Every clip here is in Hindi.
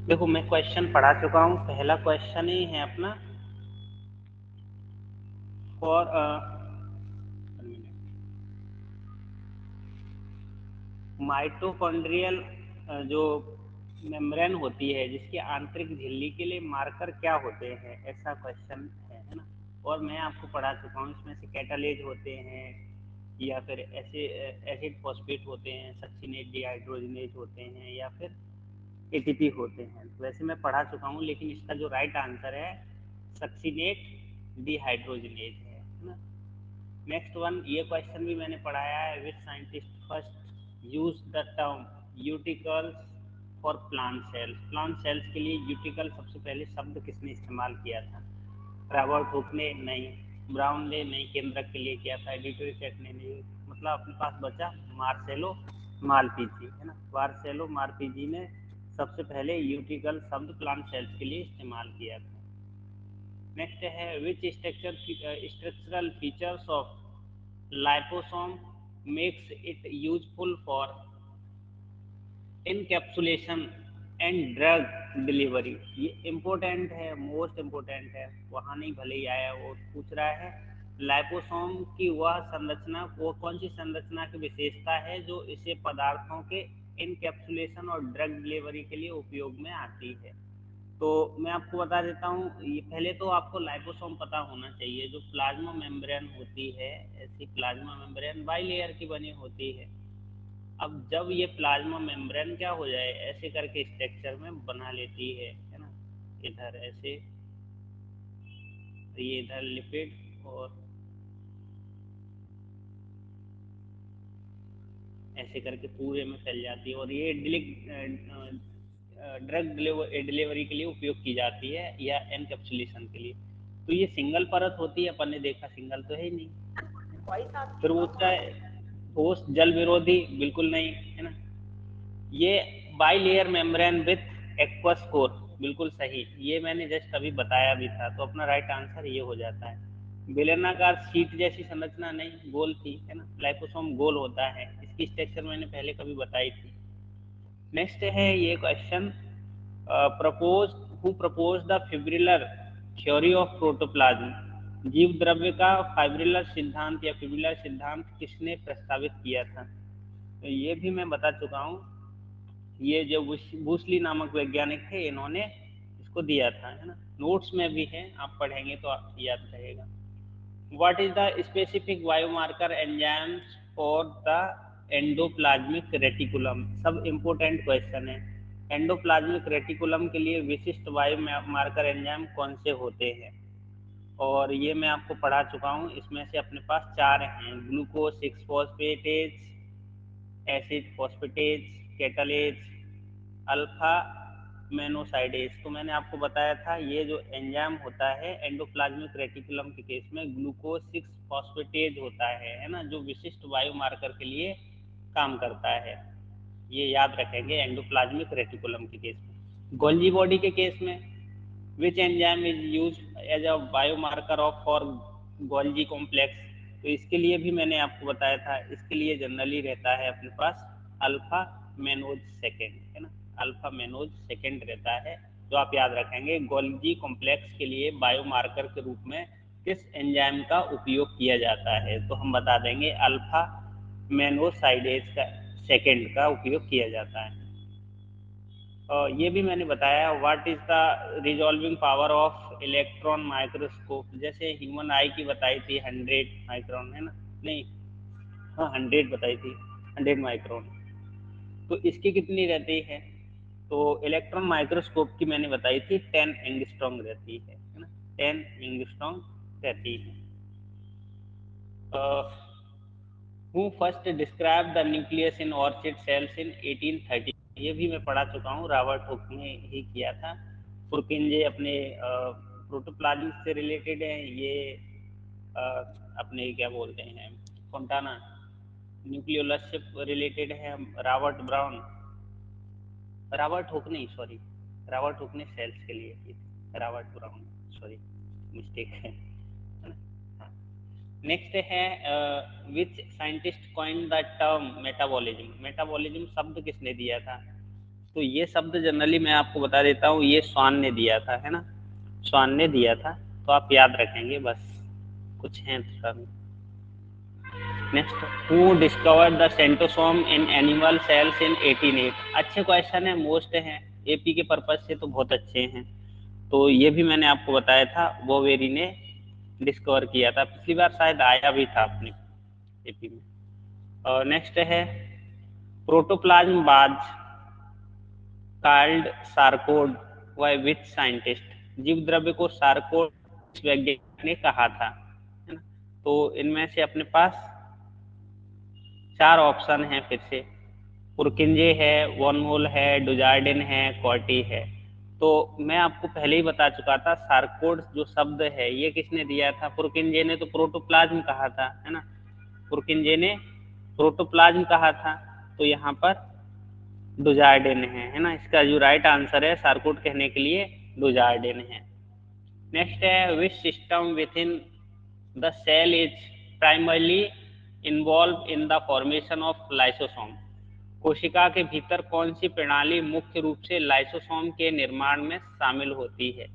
देखो मैं क्वेश्चन पढ़ा चुका हूँ, पहला क्वेश्चन ही है अपना फॉर माइटोकॉन्ड्रियल जो मेम्ब्रेन होती है जिसकी आंतरिक झिल्ली के लिए मार्कर क्या होते हैं, ऐसा क्वेश्चन है ना। और मैं आपको पढ़ा चुका हूँ, इसमें से कैटालेज होते हैं या फिर ऐसे एसिड फॉस्फेट होते हैं, सक्सिनेट डिहाइड्रोजनेज होते हैं या फिर एटीपी होते हैं। तो वैसे मैं पढ़ा चुका हूँ, लेकिन इसका जो राइट आंसर है सक्सिनेट डिहाइड्रोजनेज है ना। नेक्स्ट वन, ये क्वेश्चन भी मैंने पढ़ाया है। Which scientist first use the term utricles for plant cells. Plant cells के लिए यूटिकल सबसे पहले शब्द किसने इस्तेमाल किया था? रॉबर्ट हुक ने? नहीं। ब्राउन ने? नहीं। केंद्रक के लिए किया था। डिटोरिसेट ने? नहीं। मतलब अपने पास बचा मार्सेलो मालपीजी है ना। मार्सेलो मालपीजी ने सबसे पहले यूटिकल शब्द प्लांट सेल्स के लिए इस्तेमाल किया था। नेक्स्ट है which structural features of liposome makes it useful for encapsulation and drug delivery. ये इम्पोर्टेंट है, मोस्ट इम्पोर्टेंट है, वहाँ नहीं भले ही आया, वो पूछ रहा है लाइपोसोम की वह संरचना, वो कौन सी संरचना की विशेषता है जो इसे पदार्थों के इनकैप्सुलेशन और ड्रग डिलीवरी के लिए उपयोग में आती है। तो मैं आपको बता देता हूँ, ये पहले तो आपको लाइपोसोम पता होना चाहिए। जो प्लाज्मा मेम्ब्रेन होती है, ऐसी प्लाज्मा मेम्ब्रेन बाई लेयर की बनी होती है। अब जब ये प्लाज्मा मेम्ब्रेन क्या हो जाए, ऐसे करके स्ट्रक्चर में बना लेती है ना। इधर ऐसे, ये इधर लिपिड और ऐसे करके पूरे में फैल जाती है, और ये ड्रग डिलीवरी के लिए उपयोग की जाती है या एनकैप्सुलेशन के लिए। तो ये सिंगल परत होती है, अपन ने देखा सिंगल तो है ही नहीं। फिर वो चाहे ठोस जल विरोधी, बिल्कुल नहीं है ना। ये by layer membrane with aqueous core, बिल्कुल सही, ये मैंने जस्ट अभी बताया भी था। तो अपना राइट आंसर ये हो जाता है। बेलनाकार शीट जैसी संरचना नहीं, गोल थी है ना। लाइपोसोम गोल होता है, इसकी स्ट्रक्चर मैंने पहले कभी बताई थी। नेक्स्ट है ये question, propose who propose the fibrillar theory of protoplasm. जीव द्रव्य का फाइब्रिलर सिद्धांत या फिब्रिलर सिद्धांत किसने प्रस्तावित किया था? तो ये भी मैं बता चुका हूँ। ये जो बूसली नामक वैज्ञानिक थे, इन्होंने इसको दिया था है ना। नोट्स में भी है, आप पढ़ेंगे तो आप याद रहेगा। What is the specific biomarker enzymes for the endoplasmic reticulum. सब इम्पोर्टेंट क्वेश्चन है। एंडोप्लाज्मिक रेटिकुलम के लिए विशिष्ट बायोमार्कर एंजाइम कौन से होते हैं? और ये मैं आपको पढ़ा चुका हूँ। इसमें से अपने पास चार हैं: glucose six phosphatase, acid phosphatase, catalase, alpha mannosidase. तो मैंने आपको बताया था ये जो एंजाइम होता है एंडोप्लाज्मिक रेटिकुलम के केस में ग्लूकोज सिक्स फॉस्फेटेज होता है ना, जो विशिष्ट बायोमार्कर के लिए काम करता है। ये याद रखेंगे एंडोप्लाज्मिक रेटिकुलम के केस में। गोल्जी बॉडी के केस में which enzyme is use as a biomarker of for Golgi complex. तो इसके लिए भी मैंने आपको बताया था, इसके लिए जनरली रहता है अपने पास अल्फा मेनोज सेकेंड है ना। अल्फा मेनोज सेकेंड रहता है, जो आप याद रखेंगे। गोल्जी कॉम्प्लेक्स के लिए बायोमार्कर के रूप में किस एंजाइम का उपयोग किया जाता है? तो हम बता देंगे अल्फा मेनोसाइडेज का सेकेंड का उपयोग किया जाता है। ये भी मैंने बताया। What is the resolving power of electron microscope. जैसे ह्यूमन आई की बताई थी 100 माइक्रोन है ना, नहीं, हाँ 100 बताई थी, 100 माइक्रोन। तो इसकी कितनी रहती है? तो इलेक्ट्रॉन माइक्रोस्कोप की मैंने बताई थी 10 एंगस्ट्रॉम रहती है ना, 10 एंगस्ट्रॉम रहती है। Who first describe the nucleus in orchid cells in 1830। ये भी मैं पढ़ा चुका हूँ, रॉबर्ट हुक ने ही किया था। पुरकिंजे अपने प्रोटोप्लाज्म से रिलेटेड है। ये अ, अपने क्या बोलते हैं, फोंटाना न्यूक्लियोलस से रिलेटेड है। रॉबर्ट ब्राउन, रॉबर्ट हुक नहीं, सॉरी, रॉबर्ट हुक ने सेल्स के लिए की थी, रॉबर्ट ब्राउन, सॉरी, मिस्टेक है ना। नेक्स्ट है which scientist coined the term metabolism. Metabolism शब्द किसने दिया था? तो ये शब्द जनरली मैं आपको बता देता हूँ, ये स्वान ने दिया था, है ना, स्वान ने दिया था, तो आप याद रखेंगे बस, कुछ है थोड़ा। Next, who discovered the centrosome in animal cells in 1808? अच्छे क्वेश्चन है, मोस्ट है, एपी के पर्पज से तो बहुत अच्छे हैं। तो ये भी मैंने आपको बताया था, बोवेरी ने डिस्कवर किया था, पिछली बार शायद आया भी था अपने एपी में। और नेक्स्ट है, protoplasm was called sarcode by which scientist? जीव द्रव्य को सार्कोड वैज्ञानिक ने कहा था, है ना। तो इनमें से अपने पास 4 ऑप्शन हैं फिर से, पुरकिंजे है, वॉन है, डुजार्डिन है, कॉर्टी है। तो मैं आपको पहले ही बता चुका था, सार्कोड जो शब्द है ये किसने दिया था? पुरकिंजे ने तो प्रोटोप्लाज्म कहा था, है ना, पुरकिंजे ने प्रोटोप्लाज्म कहा था, तो यहाँ पर डुजार्डिन है ना, इसका जो राइट आंसर है सार्कोड कहने के लिए डुजार्डिन है। नेक्स्ट है, which system within the cell is primarily involve in the formation of lysosome? कोशिका के भीतर कौन सी प्रणाली मुख्य रूप से लाइसोसोम के निर्माण में शामिल होती है?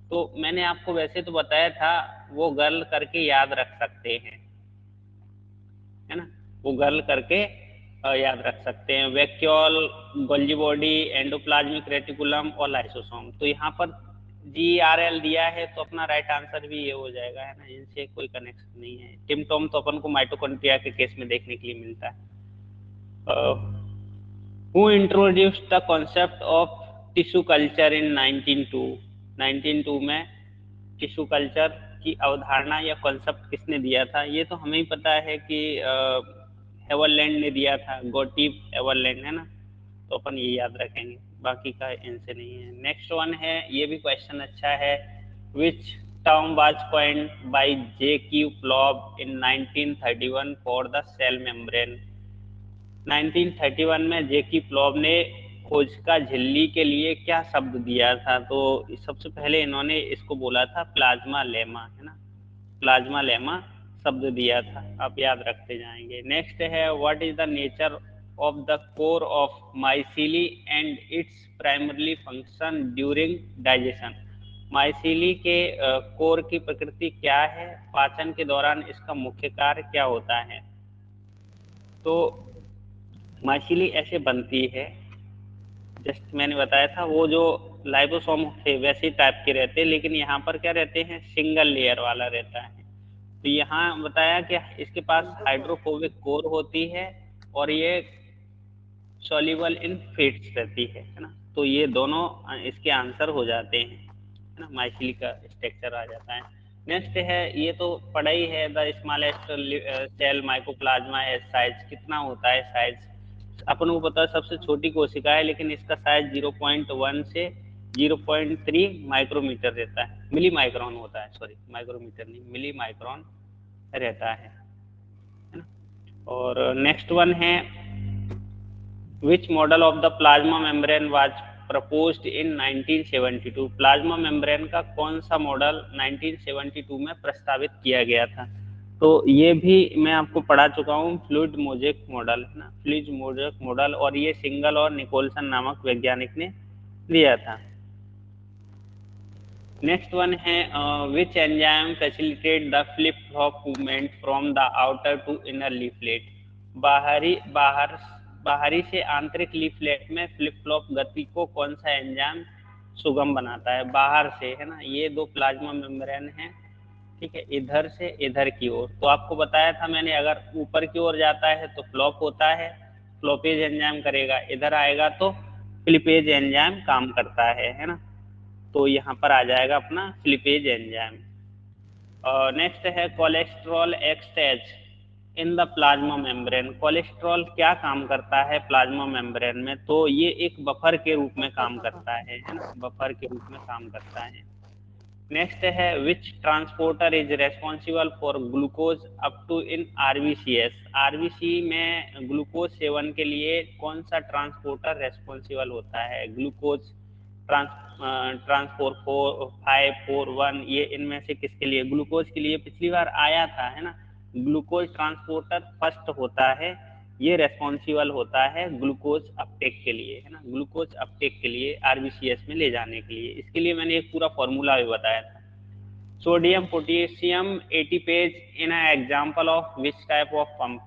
तो मैंने आपको वैसे तो बताया था, वो गर्ल करके याद रख सकते हैं, है ना, वो गर्ल करके याद रख सकते हैं, vacuole, Golgi body, endoplasmic reticulum और लाइसोसोम। तो यहाँ पर GRL दिया है, तो अपना राइट आंसर भी ये हो जाएगा, है ना, इनसे कोई कनेक्शन नहीं है। टिमटोम तो अपन को माइटोकॉन्ड्रिया के केस में देखने के लिए मिलता है। Who introduced the concept of tissue culture in 1902? 1902 में टिश्यू कल्चर की अवधारणा या कॉन्सेप्ट किसने दिया था? ये तो हमें ही पता है कि हेवरलैंड ने दिया था, गोटिव हेवरलैंड, है ना, तो अपन ये याद रखेंगे, बाकी का इनसे नहीं है। नेक्स्ट वन है, ये भी क्वेश्चन अच्छा है, which term was coined by J.Q. Plov in 1931 for the cell membrane? 1931 में J.Q. प्लॉव ने खोजका झिल्ली के लिए क्या शब्द दिया था? तो सबसे पहले इन्होंने इसको बोला था प्लाज्मा लेमा, है ना, प्लाज्मा लेमा शब्द दिया था, आप याद रखते जाएंगे। नेक्स्ट है, what is the nature of the core of micelle and its primary function during digestion? Micelle के कोर की प्रकृति क्या है, पाचन के दौरान इसका मुख्य कार्य क्या होता है? तो माइसीली ऐसे बनती है, जस्ट मैंने बताया था, वो जो लाइबोसोम थे वैसे टाइप के रहते हैं, लेकिन यहाँ पर क्या रहते हैं, सिंगल लेयर वाला रहता है। तो यहाँ बताया कि इसके पास हाइड्रोफोबिक कोर होती है और ये सॉल्युबल इन फैट्स रहती है ना, तो ये दोनों इसके आंसर हो जाते हैं, है ना, माइसिली का स्ट्रक्चर आ जाता है। नेक्स्ट है, ये तो पढ़ा ही है, द स्मॉलेस्ट सेल माइकोप्लाज्मा है, साइज कितना होता है? साइज अपन को पता है सबसे छोटी कोशिका है, लेकिन इसका साइज 0.1 से 0.3 माइक्रोमीटर रहता है, मिली माइक्रोन होता है, सॉरी माइक्रोमीटर नहीं, मिली माइक्रोन रहता है ना। और नेक्स्ट वन है, which model of the plasma membrane was proposed in 1972? Plasma membrane का कौन सा मॉडल 1972 में प्रस्तावित किया गया था? तो ये भी मैं आपको पढ़ा चुका हूँ, फ्लूइड मोजेक मॉडल, है ना, फ्लूइड मोजेक मॉडल, और ये सिंगल और निकोलसन नामक वैज्ञानिक ने दिया था। नेक्स्ट वन है, which enzyme facilitate the flip flop movement from the outer to inner leaflet? बाहरी से आंतरिक लीफलेट में फ्लिप फ्लॉप गति को कौन सा एंजाइम सुगम बनाता है? बाहर से, है ना, ये दो प्लाज्मा मेम्ब्रेन है, ठीक है, इधर से इधर की ओर। तो आपको बताया था मैंने, अगर ऊपर की ओर जाता है तो फ्लॉप होता है, फ्लॉपेज एंजाइम करेगा, इधर आएगा तो फ्लिपेज एंजाइम काम करता है ना, तो यहाँ पर आ जाएगा अपना फ्लिपेज एंजाइम। नेक्स्ट है, cholesterol exchange in the plasma membrane? Cholesterol क्या काम करता है प्लाज्मा मेम्ब्रेन में? तो ये एक बफर के रूप में काम करता है ना, बफर के रूप में काम करता है। नेक्स्ट है, which transporter is responsible for glucose up to in RBCs? RBC में ग्लूकोज सेवन के लिए कौन सा ट्रांसपोर्टर रेस्पॉन्सिबल होता है? ग्लूकोज ट्रांसपोर्ट 541, ये इनमें से किसके लिए? ग्लूकोज के लिए पिछली बार आया था, है ना, ग्लूकोज ट्रांसपोर्टर फर्स्ट होता है ये रेस्पॉन्सिबल होता है ग्लूकोज अपटेक के लिए, है ना, ग्लूकोज अपटेक के लिए आरबीसीएस में ले जाने के लिए। इसके लिए मैंने एक पूरा फॉर्मूला भी बताया था। Sodium potassium ATPase in a example of which type of pump.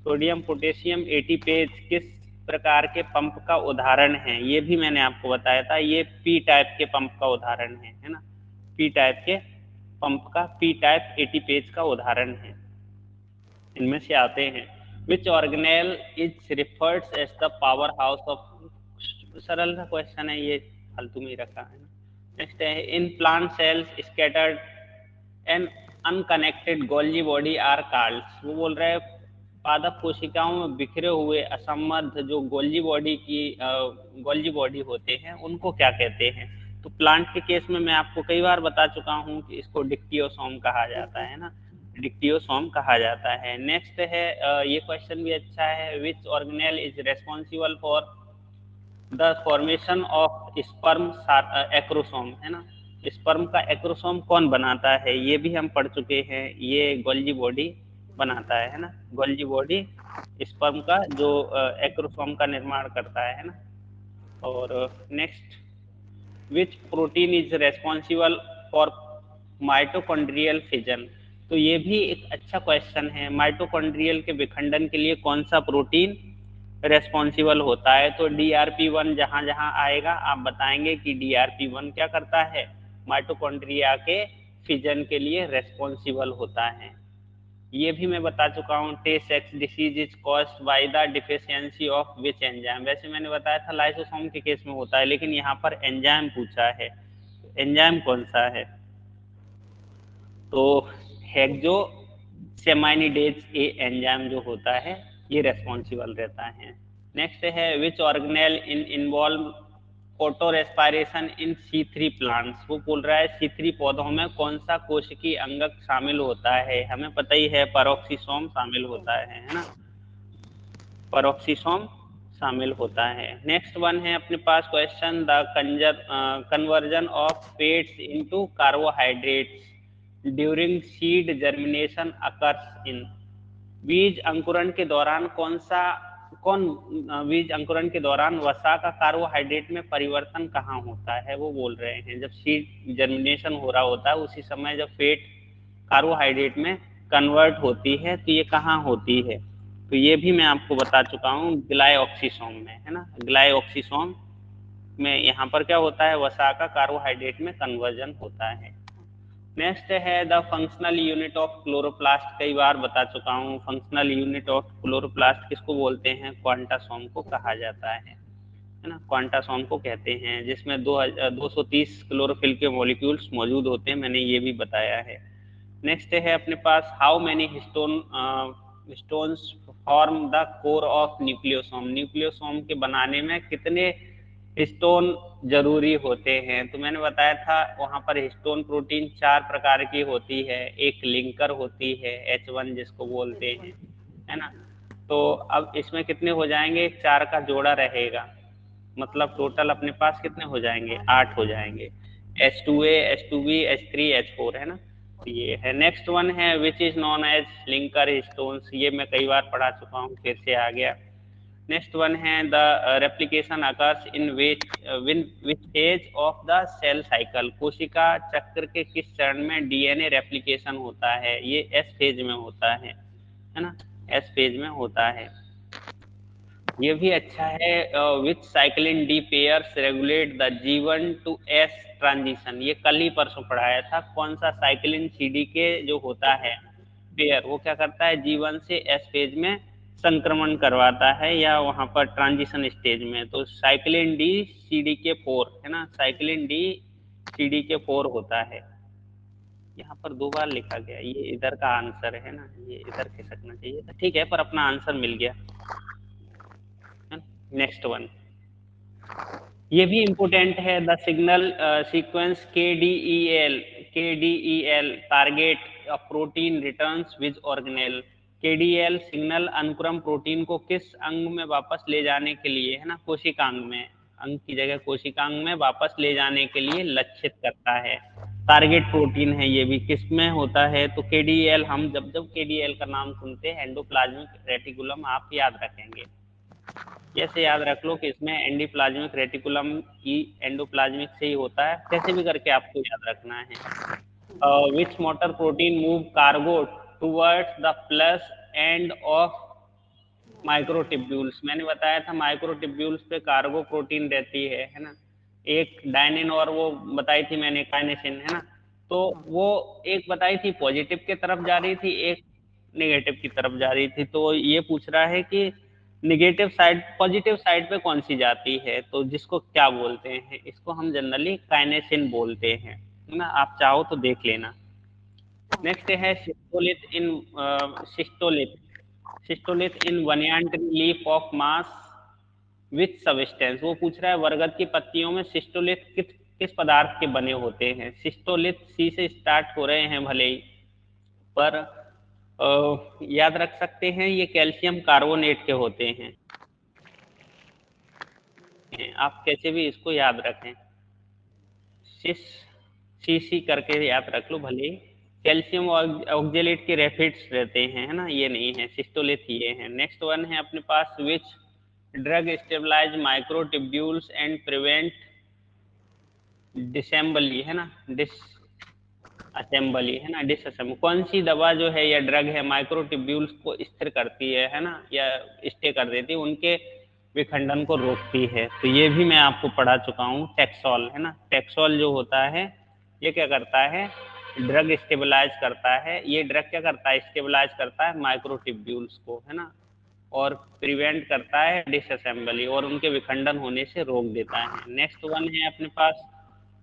Sodium potassium ATPase किस प्रकार के पंप का उदाहरण है, ये भी मैंने आपको बताया था। ये पी टाइप के पंप का उदाहरण है ना, पी टाइप के पंप का, पी टाइप एटीपेज का उदाहरण है। इनमें से आते हैं, which organelle is referred as the powerhouse of, सरल सा क्वेश्चन है ये, फालतू में रखा है ना। नेक्स्ट है, in plant cells scattered and unconnected Golgi body are called. वो बोल रहा है पादप कोशिकाओं में बिखरे हुए असंबद्ध जो गोल्जी बॉडी होते हैं उनको क्या कहते हैं। तो प्लांट के केस में मैं आपको कई बार बता चुका हूँ कि इसको डिक्टियोसोम कहा जाता है ना, डिक्टियोसोम कहा जाता है। नेक्स्ट है, ये क्वेश्चन भी अच्छा है, विच organelle is responsible for the formation of sperm acrosome, है ना, स्पर्म का एक्रोसोम कौन बनाता है, ये भी हम पढ़ चुके हैं, ये गोल्जी बॉडी बनाता है ना, गोल्जी बॉडी स्पर्म का जो एक्रोसोम का निर्माण करता है ना। और next, which protein is responsible for mitochondrial fission. तो ये भी एक अच्छा क्वेश्चन है, माइटोकॉन्ड्रियल के विखंडन के लिए कौन सा प्रोटीन रेस्पॉन्सिबल होता है। तो DRP1 जहां जहां आएगा आप बताएंगे कि DRP1 क्या करता है, माइटोकॉन्ड्रिया के फिजन के लिए रेस्पॉन्सिबल होता है। ये भी मैं बता चुका हूँ, Tay Sachs disease is caused by the deficiency of which enzyme. वैसे मैंने बताया था लाइसोसोम के केस में होता है, लेकिन यहाँ पर एंजाइम पूछा है, एंजाइम कौन सा है, तो हेक्सो सेमाइनिडेज ए एंजाइम जो होता है ये रेस्पॉन्सिबल रहता है। नेक्स्ट है, विच ऑर्गेनेल इन्वॉल्व फोटो रेस्पायरेशन इन C3 प्लांट्स। वो बोल रहा है C3 पौधों में कौन सा कोशिकीय अंगक शामिल होता है। हमें पता ही है पेरोक्सिसोम शामिल होता है ना, पेरोक्सिसोम शामिल होता है। नेक्स्ट वन है अपने पास question, the conversion of fats into carbohydrates during seed germination occurs in. बीज अंकुरण के दौरान बीज अंकुरण के दौरान वसा का कार्बोहाइड्रेट में परिवर्तन कहाँ होता है, वो बोल रहे हैं जब सीड जर्मिनेशन हो रहा होता है उसी समय जब फैट कार्बोहाइड्रेट में कन्वर्ट होती है तो ये कहाँ होती है। तो ये भी मैं आपको बता चुका हूँ, ग्लाइऑक्सिसोम में, है ना, ग्लाइऑक्सिसोम में यहाँ पर क्या होता है, वसा का कार्बोहाइड्रेट में कन्वर्जन होता है। नेक्स्ट है the functional unit of chloroplast, कई बार बता चुका हूँ, फंक्शनल यूनिट ऑफ क्लोरोप्लास्ट किसको बोलते हैं, क्वांटासोम को कहा जाता है ना, क्वांटासोम को कहते हैं, जिसमें 230 क्लोरोफिल के मॉलिक्यूल्स मौजूद होते हैं, मैंने ये भी बताया है। नेक्स्ट है अपने पास, how many stones form the core of nucleosome. Nucleosome के बनाने में कितने हिस्टोन जरूरी होते हैं। तो मैंने बताया था वहां पर हिस्टोन प्रोटीन 4 प्रकार की होती है, एक लिंकर होती है H1 जिसको बोलते हैं, है ना। तो अब इसमें कितने हो जाएंगे, 4 का जोड़ा रहेगा, मतलब टोटल अपने पास कितने हो जाएंगे, 8 हो जाएंगे, H2A H2B H3 H4, है ना। ये है। नेक्स्ट वन है which is known as linker histones, ये मैं कई बार पढ़ा चुका हूँ, फिर से आ गया। नेक्स्ट वन है the replication occurs in which age of the cell cycle. कोशिका चक्र के किस चरण में DNA रेप्लिकेशन होता है, ये S फेज में होता है ना, S फेज में होता है। ये भी अच्छा है, which cyclin D pairs regulate the G1 to S transition. ये कल ही परसों पढ़ाया था, कौन सा साइक्लिन CDK जो होता है पेयर, वो क्या करता है G1 से S फेज में संक्रमण करवाता है या वहां पर ट्रांजिशन स्टेज में। तो साइक्लिन D CDK4, है ना, साइक्लिन D CDK4 होता है। यहाँ पर 2 बार लिखा गया, ये इधर का आंसर है ना, ये इधर खिसकना चाहिए था, ठीक है, पर अपना आंसर मिल गया। नेक्स्ट वन, ये भी इंपोर्टेंट है, the signal sequence KDEL target a protein returns which organelle. KDEL signal अनुक्रम प्रोटीन को किस अंग में वापस ले जाने के लिए, है ना, कोशिकांग में, अंग की जगह कोशिकांग में वापस ले जाने के लिए लक्षित करता है। टारगेट प्रोटीन है ये भी, किसमें होता है तो KDEL, हम जब जब KDEL का नाम सुनते हैं एंडोप्लाज्मिक रेटिकुलम आप याद रखेंगे, कैसे याद रख लो कि इसमें एंडोप्लाज्मिक रेटिकुलम की एंडोप्लाज्मिक से ही होता है, कैसे भी करके आपको याद रखना है। Which motor protein move cargo towards the plus end of microtubules, मैंने बताया था माइक्रोटिब्यूल्स पे कार्गो प्रोटीन रहती है ना, एक डायनिन और वो बताई थी मैंने काइनेसिन, है ना, तो वो एक बताई थी पॉजिटिव की तरफ जा रही थी, एक नेगेटिव की तरफ जा रही थी, तो ये पूछ रहा है कि नेगेटिव साइड पॉजिटिव साइड पे कौन सी जाती है, तो जिसको क्या बोलते हैं, इसको हम जनरली काइनेसिन बोलते हैं, है ना, आप चाहो तो देख लेना। नेक्स्ट है सिस्टोलिथ सिस्टोलिथ इन banyan leaf of mass which substance, वो पूछ रहा है बरगद की पत्तियों में सिस्टोलिथ किस किस पदार्थ के बने होते हैं। सिस्टोलिथ सी से स्टार्ट हो रहे हैं भले ही, पर याद रख सकते हैं ये कैल्शियम कार्बोनेट के होते हैं, आप कैसे भी इसको याद रखें, सिस सी करके याद रख लो भले ही। कैल्शियम ऑक्जेलेट के रेफिड्स रहते हैं, है ना, ये नहीं है, सिस्टोलिथ ये है। नेक्स्ट वन है अपने पास which drug stabilise microtubules and prevent disassembly, है ना, डिस असेंबली, है ना, डिसअसेंबली, कौन सी दवा जो है या ड्रग है माइक्रोट्यूब्यूल्स को स्थिर करती है ना, या स्टे कर देती है, उनके विखंडन को रोकती है, तो ये भी मैं आपको पढ़ा चुका हूँ, टेक्सोल, है ना, टेक्सोल जो होता है ये क्या करता है, ड्रग स्टेबलाइज करता है, ये ड्रग क्या करता है, स्टेबलाइज करता है माइक्रोट्यूब्यूल्स को, है ना, और प्रिवेंट करता है डिसअसेंबली, और उनके विखंडन होने से रोक देता है। नेक्स्ट वन है अपने पास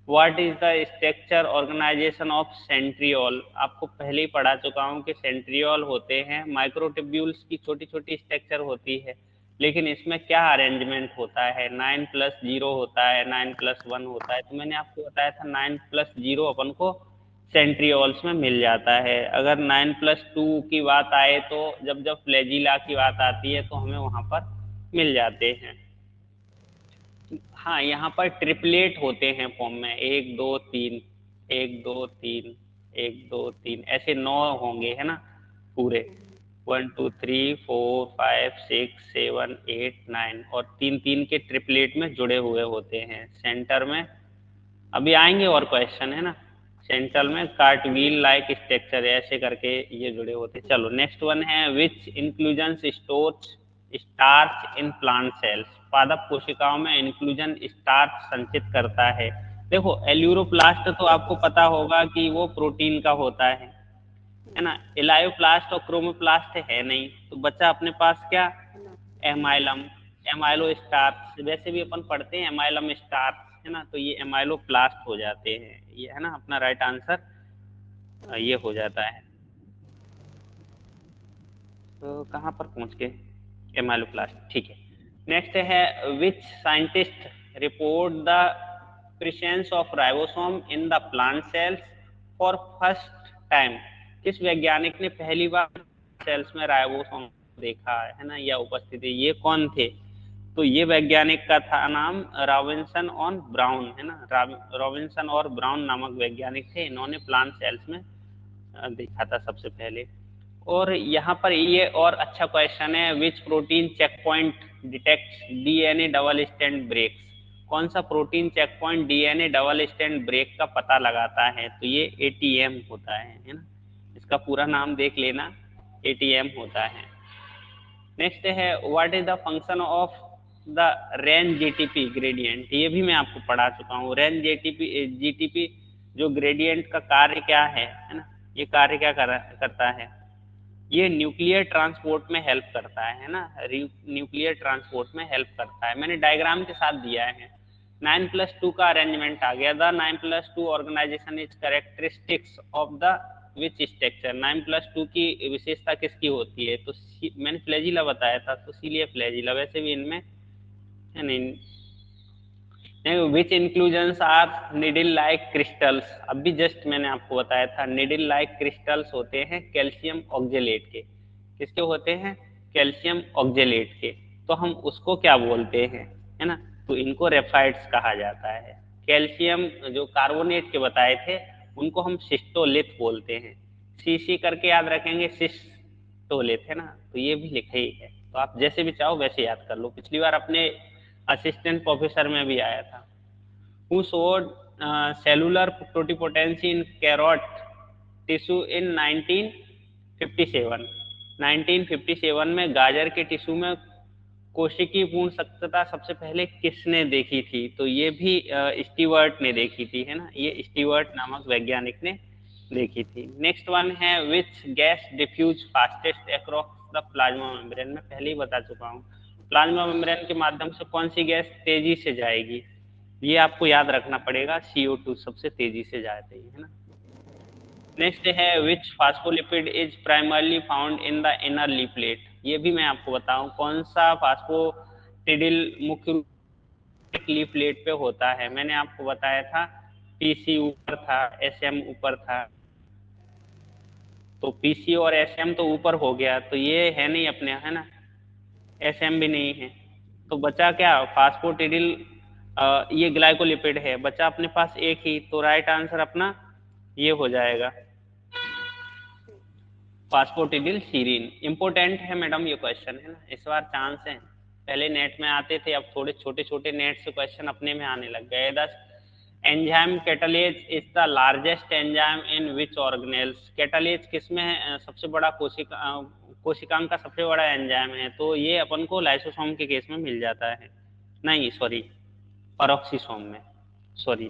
what is the structure organization of centriole, आपको पहले ही पढ़ा चुका हूँ कि सेंट्रियोल होते हैं माइक्रोट्यूब्यूल्स की छोटी छोटी स्ट्रक्चर होती है, लेकिन इसमें क्या अरेंजमेंट होता है, 9+0 होता है, 9+1 होता है, तो मैंने आपको बताया था 9+0 अपन को सेंट्रियोल्स में मिल जाता है। अगर 9+2 की बात आए तो जब जब फ्लैजिला की बात आती है तो हमें वहां पर मिल जाते हैं। हाँ, यहाँ पर ट्रिपलेट होते हैं फॉर्म में, 1 2 3 1 2 3 1 2 3 ऐसे 9 होंगे, है ना, पूरे 1 2 3 4 5 6 7 8 9, और 3 3 के ट्रिपलेट में जुड़े हुए होते हैं। सेंटर में अभी आएंगे और क्वेश्चन, है ना, सेंटर में कार्टव्हील लाइक स्ट्रक्चर ऐसे करके ये जुड़े होते। चलो नेक्स्ट वन है which inclusion stores starch in plant cells, पादप कोशिकाओं में इंक्लूजन स्टार्च संचित करता है। देखो एल्यूरोप्लास्ट तो आपको पता होगा कि वो प्रोटीन का होता है ना, इलायोप्लास्ट और क्रोमोप्लास्ट है नहीं, तो बच्चा अपने पास क्या, एमाइलम, एमाइलो स्टार्च, वैसे भी अपन पढ़ते हैं एमाइलम स्टार्च, है ना, तो ये एमाइलोप्लास्ट हो जाते हैं, ये है ना अपना राइट आंसर ये हो जाता है। तो कहाँ पर पहुंच के, एमाइलोप्लास्ट, ठीक है। नेक्स्ट है which scientist report the presence of ribosome in the plant cells for first time, किस वैज्ञानिक ने पहली बार सेल्स में राइबोसोम देखा है ना, या उपस्थिति, ये कौन थे, तो ये वैज्ञानिक का था नाम रॉबिन्सन और ब्राउन, है ना, रॉबिन्सन और ब्राउन नामक वैज्ञानिक थे, इन्होंने प्लांट सेल्स में देखा था सबसे पहले। और यहाँ पर ये और अच्छा क्वेश्चन है which protein check point detect DNA double stand breaks, कौन सा protein check point DNA double stand break का पता लगाता है, तो ये एटीएम होता है ना, इसका पूरा नाम देख लेना, एटीएम होता है। नेक्स्ट है what is the function of the rain GTP gradient, ये भी मैं आपको पढ़ा चुका हूँ, रेन जीटीपी जो ग्रेडियंट का कार्य क्या है ना, ये कार्य क्या करता है, ये न्यूक्लियर ट्रांसपोर्ट में हेल्प करता है ना, न्यूक्लियर ट्रांसपोर्ट में हेल्प करता है, मैंने डायग्राम के साथ दिया है। 9+2 का अरेंजमेंट आ गया, the 9+2 organization is characteristics of the which structure, 9+2 की विशेषता किसकी होती है, तो मैंने फ्लैजिला बताया था, तो सीलिया फ्लैजिला, वैसे भी इनमें है नहीं, which inclusions are needle like crystals, अभी जस्ट मैंने आपको बताया था निडिल लाइक क्रिस्टल्स होते हैं कैल्शियम ऑक्जेलेट के, किसके होते हैं, कैल्शियम ऑक्जेलेट के, तो हम उसको क्या बोलते हैं, है ना, तो इनको रेफाइड्स कहा जाता है। कैल्शियम जो कार्बोनेट के बताए थे उनको हम सिस्टोलिथ बोलते हैं। सीसी करके याद रखेंगे, सिस्टोलिथ है ना, तो ये भी लिखे ही है, तो आप जैसे भी चाहो वैसे याद कर लो। पिछली बार अपने असिस्टेंट प्रोफेसर में भी आया था। Who showed cellular totipotency in carrot tissue in 1957। 1957 में गाजर के टिश्यू में कोशिकीय पूर्ण सख्तता सबसे पहले किसने देखी थी? तो ये भी स्टीवर्ट ने देखी थी, है ना, ये स्टीवर्ट नामक वैज्ञानिक ने देखी थी। नेक्स्ट वन है which gas diffuse fastest across the plasma membrane. मैं पहले ही बता चुका हूँ, प्लाज्मा मेम्ब्रेन के माध्यम से कौन सी गैस तेजी से जाएगी, ये आपको याद रखना पड़ेगा, CO2 सबसे तेजी से जाती है ना। नेक्स्ट है which phospholipid is primarily found in the inner leaflet. ये भी मैं आपको बताऊं कौन सा फास्फोटिडिल मुख्य रूप से लीफलेट पे होता है। मैंने आपको बताया था PC ऊपर था, SM ऊपर था, तो PC और SM तो ऊपर हो गया, तो ये है नहीं अपने, है ना, SM भी नहीं है, तो बचा क्या, फास्फोटिडिल, ये ग्लाइकोलिपिड है, बचा अपने पास एक ही, तो राइट आंसर अपना ये हो जाएगा फास्फोटिडिल सीरीन। इंपोर्टेंट है मैडम ये क्वेश्चन, है ना, इस बार चांस है, पहले नेट में आते थे, अब थोड़े छोटे छोटे नेट से क्वेश्चन अपने में आने लग गए। दस enzyme catalase is the largest enzyme in which organelles. Catalase किसमें है, सबसे बड़ा कोशिकांग का सबसे बड़ा एंजाइम है, तो ये अपन को लाइसोसोम के केस में मिल जाता है, नहीं सॉरी पेरोक्सिसोम में, सॉरी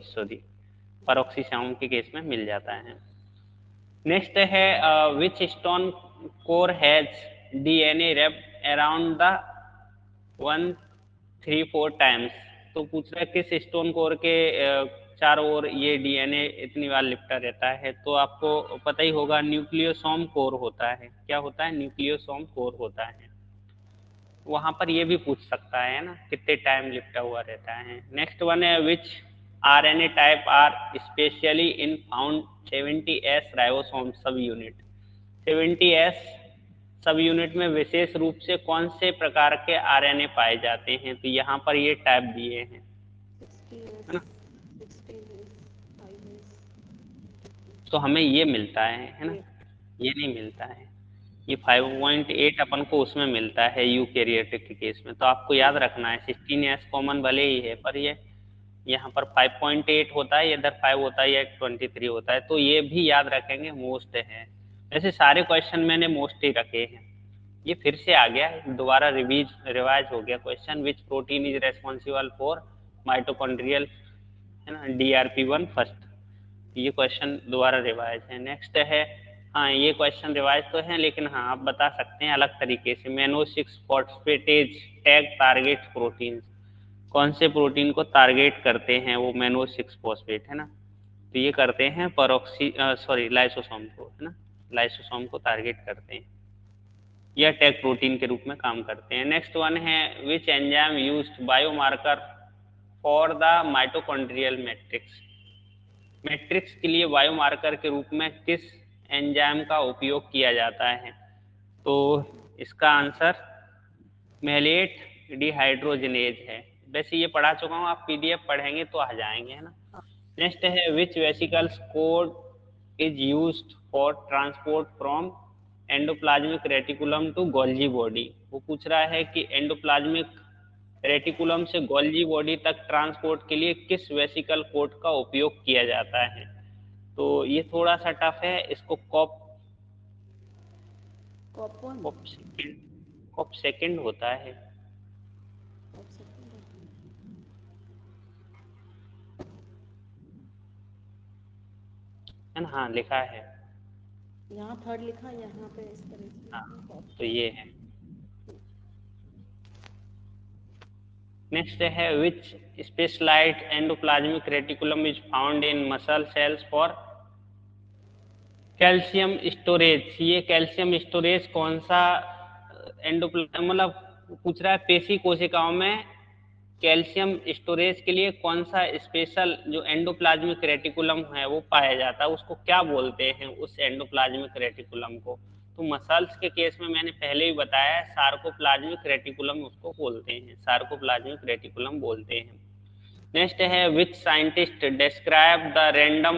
पेरोक्सिसोम के केस में मिल जाता है। नेक्स्ट है which stone core has DNA wrapped around the 134 times. तो पूछ रहा है किस स्टोन कोर के चारों ओर ये DNA इतनी बार लिपटा रहता है, तो आपको पता ही होगा न्यूक्लियोसोम कोर होता है। क्या होता है, न्यूक्लियोसोम कोर होता है। वहां पर ये भी पूछ सकता है ना, कितने टाइम लिपटा हुआ रहता है। नेक्स्ट वन है which RNA type are specially in found 70S ribosome subunit. 70S सब यूनिट में विशेष रूप से कौन से प्रकार के RNA पाए जाते हैं, तो यहाँ पर ये टाइप दिए हैं, है ना, तो हमें ये मिलता है ना, ये नहीं मिलता है, ये 5.8 अपन को उसमें मिलता है यूकैरियोटिक के केस में, तो आपको याद रखना है 16S कॉमन भले ही है, पर ये यहाँ पर 5.8 होता है, इधर 5 होता है, या 23 होता है, तो ये भी याद रखेंगे, मोस्ट है। वैसे सारे क्वेश्चन मैंने मोस्ट ही रखे हैं। ये फिर से आ गया, दोबारा रिवाइज हो गया question, which protein is responsible for mitochondrial, है ना, DRP1 फर्स्ट, ये क्वेश्चन दोबारा रिवाइज है। नेक्स्ट है, हाँ ये क्वेश्चन रिवाइज तो है, लेकिन हाँ आप बता सकते हैं अलग तरीके से, मेनो 6 फॉस्फेटेज टैग टारगेट प्रोटीन, कौन से प्रोटीन को टारगेट करते हैं, वो मेनो 6 फॉस्फेट, है ना, तो ये करते हैं लाइसोसोम को, है ना, लाइसोसोम को टारगेट करते हैं, या टैग प्रोटीन के रूप में काम करते हैं। नेक्स्ट वन है which enzyme used biomarker for the mitochondrial matrix. Matrix के लिए बायोमार्कर के रूप में किस एंजाइम का उपयोग किया जाता है, तो इसका आंसर मेलेट डिहाइड्रोजिनेज है। वैसे ये पढ़ा चुका हूँ, आप PDF पढ़ेंगे तो आ जाएंगे, है ना। नेक्स्ट है which vesicles coat is used for transport from endoplasmic reticulum to Golgi body. वो पूछ रहा है कि एंडोप्लाज्मिक रेटिकुलम से गोल्जी बॉडी तक ट्रांसपोर्ट के लिए किस वेसिकल कोड का उपयोग किया जाता है, तो ये थोड़ा सा टफ है, इसको कॉप सेकंड होता है, है ना, हाँ लिखा है, यहाँ थर्ड लिखा, यहाँ पे इस तरह से, हाँ तो ये है। नेक्स्ट है which specialized endoplasmic reticulum is found in muscle cells for calcium storage. ये कैल्शियम स्टोरेज कौन सा मतलब पूछ रहा है पेशी कोशिकाओं में कैल्शियम स्टोरेज के लिए कौन सा स्पेशल जो एंडोप्लाज्मिक रेटिकुलम है वो पाया जाता है, उसको क्या बोलते हैं उस एंडोप्लाज्मिक रेटिकुलम को, तो मसल्स के केस में मैंने पहले ही बताया सार्कोप्लाज्मिक रेटिकुलम उसको बोलते हैं, सार्कोप्लाज्मिक रेटिकुलम बोलते हैं। नेक्स्ट है which scientist describe the random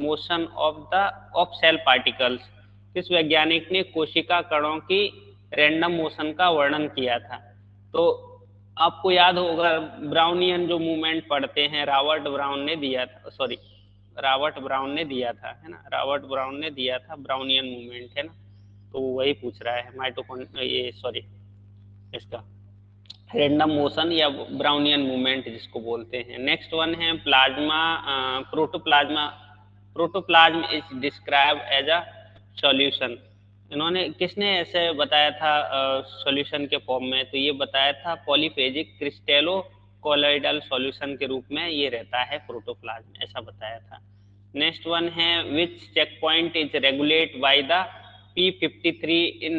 motion of cell particles, किस वैज्ञानिक ने कोशिका कणों की रैंडम मोशन का वर्णन किया था। तो आपको याद होगा ब्राउनियन जो मूवमेंट पढ़ते हैं, रॉबर्ट ब्राउन ने दिया था, सॉरी रॉबर्ट ब्राउन ने दिया था, है ना, रॉबर्ट ब्राउन ने दिया था ब्राउनियन मूवमेंट, है ना। तो वही पूछ रहा है ये सॉरी इसका रैंडम मोशन या ब्राउनियन मूवमेंट जिसको बोलते हैं। नेक्स्ट वन है plasma protoplasma, protoplasm is describe as a solution. इन्होंने किसने ऐसे बताया था सॉल्यूशन के फॉर्म में, तो ये बताया था पॉलीफेजिक क्रिस्टेलो कोलॉइडल सॉल्यूशन के रूप में ये रहता है प्रोटोप्लाज्म, ऐसा बताया था। नेक्स्ट वन है which check point is regulate by the P53 in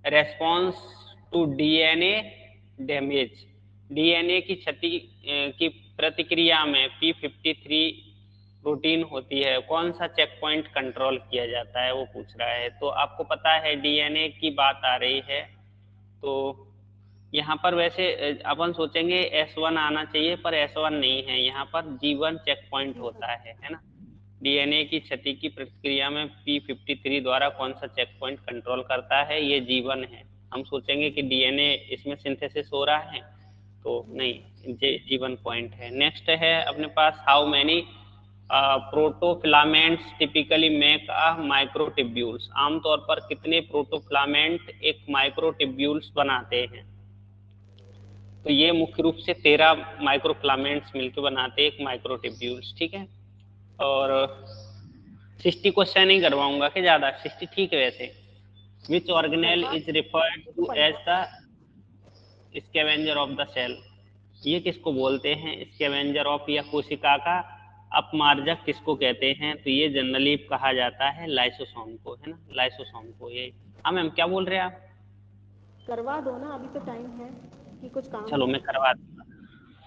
response to DNA damage. DNA की क्षति की प्रतिक्रिया में P53 प्रोटीन होती है, कौन सा चेक पॉइंट कंट्रोल किया जाता है वो पूछ रहा है। तो आपको पता है डीएनए की बात आ रही है, तो यहाँ पर वैसे अपन सोचेंगे S1 आना चाहिए, पर S1 नहीं है, यहाँ पर G1 चेक पॉइंट होता है ना। डीएनए की क्षति की प्रतिक्रिया में P53 द्वारा कौन सा चेक पॉइंट कंट्रोल करता है, ये G1 है। हम सोचेंगे कि डीएनए इसमें सिंथेसिस हो रहा है, तो नहीं, G1 पॉइंट है। नेक्स्ट है अपने पास how many protofilaments typically make a microtubules, आमतौर पर कितने प्रोटोफिलामेंट एक माइक्रोट्यूब्यूल्स बनाते हैं। तो ये मुख्य रूप से 13 माइक्रोफिलामेंट्स मिलकर बनाते हैं एक माइक्रोट्यूब्यूल्स, ठीक है। और 60 क्वेश्चन नहीं करवाऊंगा कि ज्यादा, 60 ठीक है वैसे। Which organelle is referred to as the scavenger of the cell, ये किसको बोलते हैं, स्कैवेंजर ऑफ या कोशिका का अपमार्जक किसको कहते हैं, तो ये जनरली कहा जाता है लाइसोसोम को, है ना, लाइसोसोम को। ये हाँ मैम क्या बोल रहे हैं आप? करवा दो ना, अभी तो टाइम है कि कुछ काम चलो है। मैं करवा दूंगा।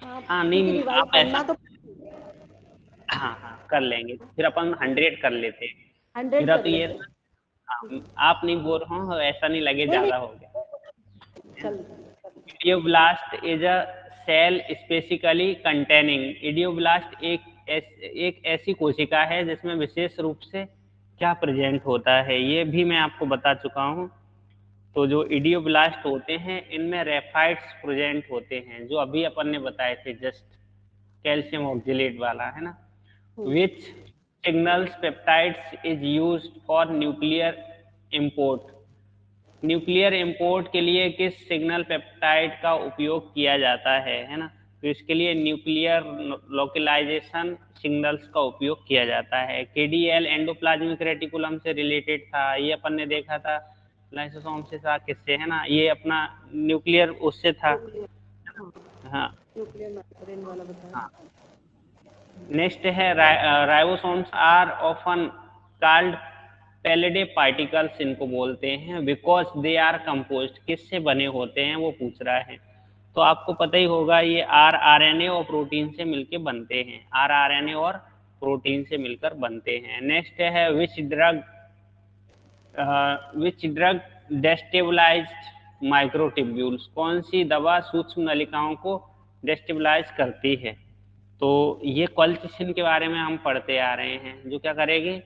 हाँ क्योंकि नहीं रिवाइज आप करना ऐसा, तो हाँ हाँ कर लेंगे, फिर अपन 100 कर लेते हैं। 100 मेरा कर तो ये, लेते हैं। हाँ, आप नहीं बोल रहा हूँ, ऐसा नहीं लगे नहीं ज्यादा नहीं, हो गया। चल idioblast is a cell specifically containing, idioblast एक ऐसी कोशिका है जिसमें विशेष रूप से क्या प्रेजेंट होता है, ये भी मैं आपको बता चुका हूँ। तो जो इडियोब्लास्ट होते हैं इनमें रेफाइट्स प्रेजेंट होते हैं, जो अभी अपन ने बताए थे जस्ट, कैल्शियम ऑक्जेलेट वाला, है ना। Which signals peptides is used for nuclear import, nuclear import के लिए किस सिग्नल पेप्टाइड का उपयोग किया जाता है ना। तो इसके लिए न्यूक्लियर लोकलाइजेशन सिग्नल्स का उपयोग किया जाता है। केडीएल एंडोप्लाज्मिक रेटिकुलम से रिलेटेड था, ये अपन ने देखा था, लाइसोसोम से था, किससे, है ना, ये अपना न्यूक्लियर उससे था। हाँ न्यूक्लियर मेम्ब्रेन वाला बताया। हाँ। नेक्स्ट है ribosomes are often called Palade particles, इनको बोलते हैं बिकॉज दे आर कंपोज्ड, किससे बने होते हैं वो पूछ रहा है। तो आपको पता ही होगा ये आरएनए और प्रोटीन से मिलकर बनते हैं, आरएनए और प्रोटीन से मिलकर बनते हैं। नेक्स्ट है विच ड्रग डेस्टेबलाइज्ड माइक्रोट्यूब्यूल्स, कौन सी दवा सूक्ष्म नलिकाओं को डेस्टेबलाइज करती है। तो ये कोल्चिसिन के बारे में हम पढ़ते आ रहे हैं, जो क्या करेगी,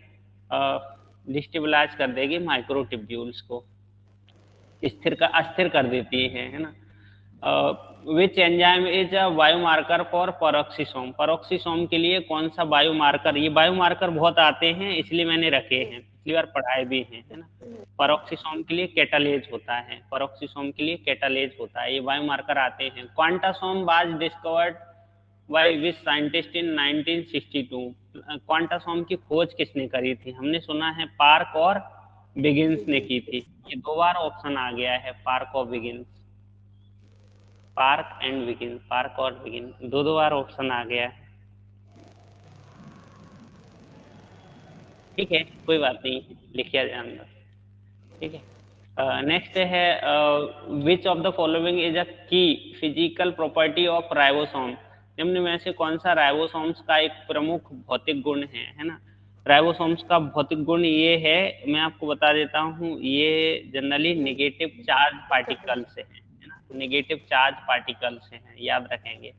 डिस्टेबलाइज कर देगी माइक्रोट्यूब्यूल्स को, अस्थिर कर देती है ना। विच enzyme is a biomarker for peroxisome, peroxisome के लिए कौन सा बायोमार्कर, ये बायोमार्कर बहुत आते हैं इसलिए मैंने रखे हैं, पिछली बार पढ़ाए भी हैं, है ना। पेरोक्सिसोम के लिए कैटालेज होता है, पेरोक्सिसोम के लिए कैटालेज होता है, ये बायोमार्कर आते हैं। Quantasome was discovered by which scientist in 1962, quantasome की खोज किसने करी थी, हमने सुना है पार्क और बिगिंस ने की थी। ये 2 बार ऑप्शन आ गया है, पार्क और begins, park and begin, park और बिगिन 2 बार ऑप्शन आ गया है। ठीक है कोई बात नहीं, लिखिए जाए अंदर, ठीक है। नेक्स्ट है which of the following is a की फिजिकल प्रॉपर्टी ऑफ राइबोसोम, निम्न में से कौन सा राइबोसोम्स का एक प्रमुख भौतिक गुण है ना। राइबोसोम्स का भौतिक गुण ये है, मैं आपको बता देता हूँ, ये जनरली नेगेटिव चार्ज पार्टिकल से है ना, नेगेटिव चार्ज पार्टिकल से हैं, याद रखेंगे।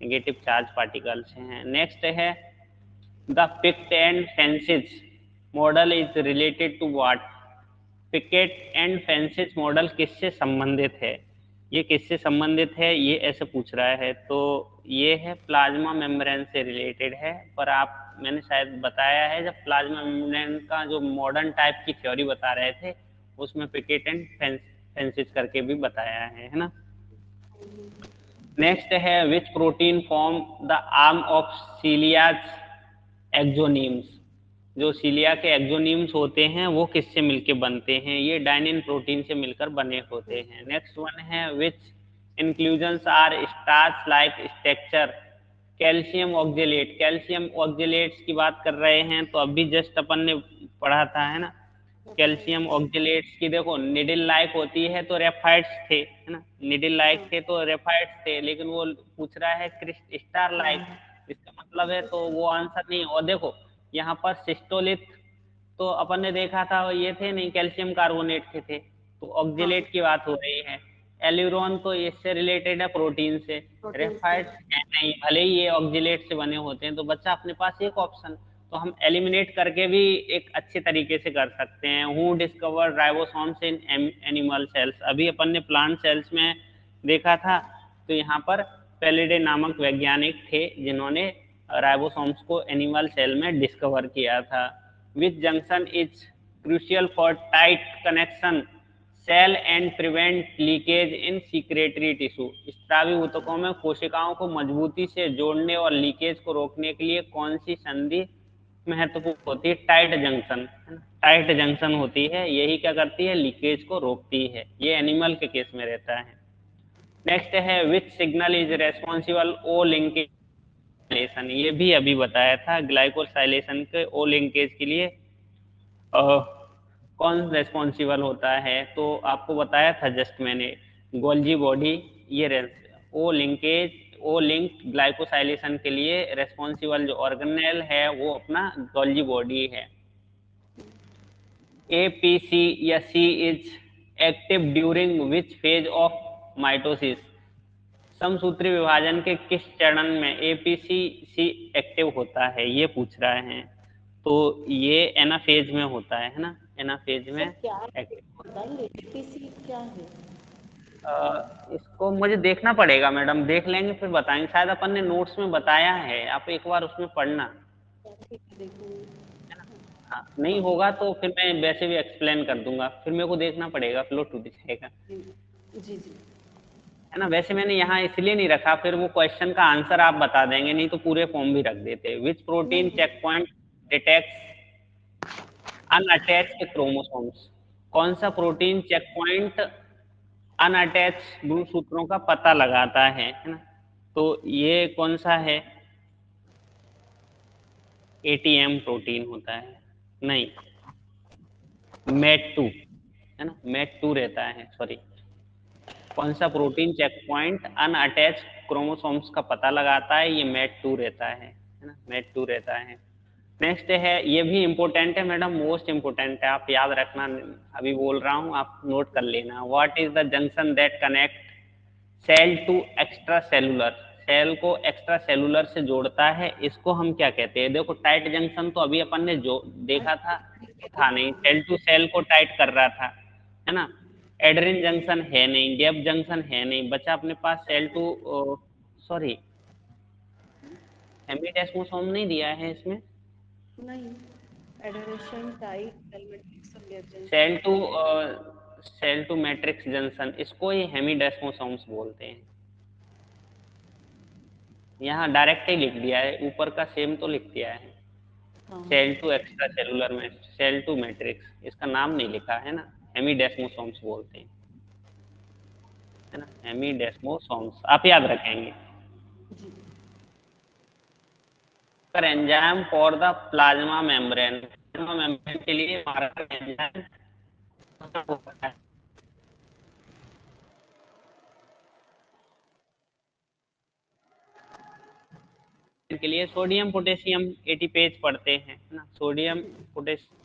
नेगेटिव चार्ज पार्टिकल्स हैं। नेक्स्ट है the picket and fences model is related to what. Picket and fences model किससे संबंधित है? ये किससे संबंधित है ये ऐसे पूछ रहा है, तो ये है प्लाज्मा मेम्ब्रेन से रिलेटेड है। पर आप मैंने शायद बताया है जब प्लाज्मा मेम्ब्रेन का जो मॉडर्न टाइप की थ्योरी बता रहे थे उसमें पिकेट एंड फेंसिस करके भी बताया है ना। नेक्स्ट है which protein form the arm of cilia's axonemes. जो सीलिया के एक्सोनीम्स होते हैं वो किससे मिलकर बनते हैं? ये डाइनिन प्रोटीन से मिलकर बने होते हैं। नेक्स्ट वन है which inclusions are starch like structure. Calcium oxalate, calcium oxalates की बात कर रहे हैं तो अभी जस्ट अपन ने पढ़ा था है ना। कैल्शियम ऑक्जेलेट्स की देखो निडिल लाइक होती है तो रेफाइट्स थे है ना, निडिल लाइक थे तो रेफाइट्स थे, लेकिन वो पूछ रहा है क्रिस्ट स्टार लाइक, इसका मतलब है तो वो आंसर नहीं। और देखो यहाँ पर सिस्टोलिथ तो अपन ने देखा था ये थे नहीं, कैल्शियम कार्बोनेट के थे, तो ऑक्जेलेट की बात हो रही है। एल्यूरोन तो इससे रिलेटेड है प्रोटीन से, रेफाइट्स है नहीं, भले ही ये ऑक्जेलेट से बने होते हैं। तो बच्चा अपने पास एक ऑप्शन तो हम एलिमिनेट करके भी एक अच्छे तरीके से कर सकते हैं। Who discover ribosomes in animal sales, अभी अपन ने प्लांट सेल्स में देखा था। तो यहाँ पर पेलिडे नामक वैज्ञानिक थे जिन्होंने राइबोसोम्स को एनिमल सेल में डिस्कवर किया था। Which junction is crucial for tight connection cell and prevent leakage in secretory tissue. स्त्रावी ऊतकों में कोशिकाओं को मजबूती से जोड़ने और लीकेज को रोकने के लिए कौन सी संधि महत्वपूर्ण होती है? टाइट जंक्शन, टाइट जंक्शन होती है, यही क्या करती है? लीकेज को रोकती है। ये एनिमल के केस में रहता है। नेक्स्ट है which signal is responsible O linkage. ये भी अभी बताया था ग्लाइकोसाइलेशन के ओ लिंकेज के लिए कौन रेस्पॉन्सिबल होता है, तो आपको बताया था जस्ट मैंने, गोल्जी बॉडी। ये ओ लिंकेज ओ लिंक ग्लाइकोसाइलेशन के लिए रेस्पॉन्सिबल जो ऑर्गेनेल है वो अपना गोल्जी बॉडी है। एपीसी या C is active during which phase of mitosis. समसूत्री विभाजन के किस चरण में एपीसी सी एक्टिव होता है ये पूछ रहा है। तो ये एनाफेज में होता है ना, एनाफेज में एक्टिव होता है। क्या है? इसको मुझे देखना पड़ेगा मैडम, देख लेंगे फिर बताएंगे। शायद अपन ने नोट्स में बताया है, आप एक बार उसमें पढ़ना। हाँ, नहीं होगा तो फिर मैं वैसे भी एक्सप्लेन कर दूंगा, फिर मेरे को देखना पड़ेगा, फ्लो टूट जाएगा। जी जी है ना। वैसे मैंने यहाँ इसलिए नहीं रखा, फिर वो क्वेश्चन का आंसर आप बता देंगे, नहीं तो पूरे फॉर्म भी रख देते। Which protein check point detects unattached chromosomes. कौन सा प्रोटीन चेक पॉइंट अनअटैच गुणसूत्रों का पता लगाता है ना। तो ये कौन सा है? एटीएम प्रोटीन होता है, नहीं मेट टू है ना, मेट टू रहता है, सॉरी। कौन सा protein check point unattach chromosomes का पता लगाता है? ये मेट टू रहता है ना, मेट टू रहता है। नेक्स्ट है, ये भी इंपॉर्टेंट है मैडम, मोस्ट इंपॉर्टेंट है, आप याद रखना, अभी बोल रहा हूँ आप नोट कर लेना। What is the junction that connect cell to extra cellular. Cell को एक्स्ट्रा सेलुलर से जोड़ता है, इसको हम क्या कहते हैं? देखो टाइट जंक्शन तो अभी अपन ने जो देखा था नहीं, सेल टू सेल को टाइट कर रहा था है ना। एडरिन जंक्शन है नहीं, गैप जंक्शन है नहीं, बचा अपने पास सेल टू, सॉरी हेमिडेस्मोसोम नहीं दिया है इसमें। नहीं, एडोरेशन टाइट मैट्रिक्स और gap cell junction. Two cell to matrix junction, इसको ही हेमिडेस्मोसोम्स बोलते हैं। यहाँ डायरेक्ट ही लिख दिया है, ऊपर का सेम तो लिख दिया है। सेल टू एक्स्ट्रा सेलुलर में सेल टू मैट्रिक्स, इसका नाम नहीं लिखा है ना, हेमिडेस्मोसोम्स बोलते हैं है ना, हेमिडेस्मोसोम्स आप याद रखेंगे। पर enzyme for the plasma membrane, plasma membrane के लिए मार्कर एंजाइम होता है। के लिए सोडियम पोटेशियम एटीपेज पढ़ते हैं ना, सोडियम पोटेशियम